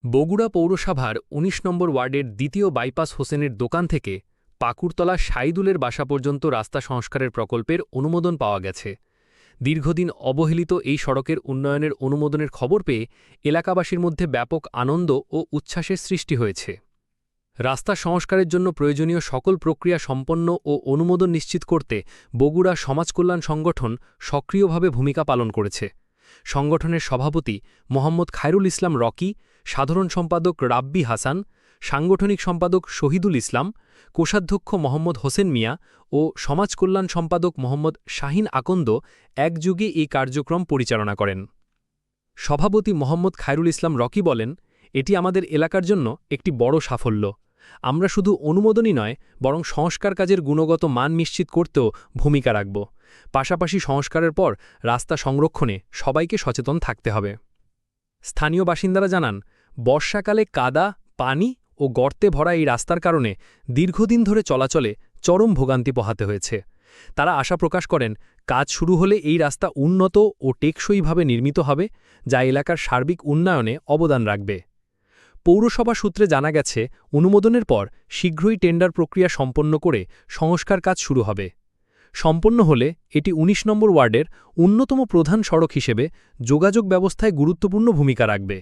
বগুড়া পৌরসভার ১৯ নম্বর ওয়ার্ডের দ্বিতীয় বাইপাস হোসেনের দোকান থেকে পাকুড়তলা সাইদুলের বাসা পর্যন্ত রাস্তা সংস্কারের প্রকল্পের অনুমোদন পাওয়া গেছে। দীর্ঘদিন অবহেলিত এই সড়কের উন্নয়নের অনুমোদনের খবর পেয়ে এলাকাবাসীর মধ্যে ব্যাপক আনন্দ ও উচ্ছ্বাসের সৃষ্টি হয়েছে। রাস্তা সংস্কারের জন্য প্রয়োজনীয় সকল প্রক্রিয়া সম্পন্ন ও অনুমোদন নিশ্চিত করতে বগুড়া সমাজকল্যাণ সংগঠন সক্রিয়ভাবে ভূমিকা পালন করেছে। সংগঠনের সভাপতি মোহাম্মদ খায়রুল ইসলাম রকি, সাধারণ সম্পাদক রাব্বি হাসান, সাংগঠনিক সম্পাদক শহীদুল ইসলাম, কোষাধ্যক্ষ মোহাম্মদ হোসেন মিয়া ও সমাজকল্যাণ সম্পাদক মোহাম্মদ শাহিন আকন্দ একযোগে এই কার্যক্রম পরিচালনা করেন। সভাপতি মোহাম্মদ খায়রুল ইসলাম রকি বলেন, এটি আমাদের এলাকার জন্য একটি বড় সাফল্য। আমরা শুধু অনুমোদনই নয়, বরং সংস্কার কাজের গুণগত মান নিশ্চিত করতেও ভূমিকা রাখব। পাশাপাশি সংস্কারের পর রাস্তা সংরক্ষণে সবাইকে সচেতন থাকতে হবে। স্থানীয় বাসিন্দারা জানান, বর্ষাকালে কাদা, পানি ও গর্তে ভরা এই রাস্তার কারণে দীর্ঘদিন ধরে চলাচলে চরম ভোগান্তি পোহাতে হয়েছে। তারা আশা প্রকাশ করেন, কাজ শুরু হলে এই রাস্তা উন্নত ও টেকসইভাবে নির্মিত হবে, যা এলাকার সার্বিক উন্নয়নে অবদান রাখবে। পৌরসভা সূত্রে জানা গেছে, অনুমোদনের পর শীঘ্রই টেন্ডার প্রক্রিয়া সম্পন্ন করে সংস্কার কাজ শুরু হবে। সম্পন্ন হলে এটি ১৯ নম্বর ওয়ার্ডের অন্যতম প্রধান সড়ক হিসেবে যোগাযোগ ব্যবস্থায় গুরুত্বপূর্ণ ভূমিকা রাখবে।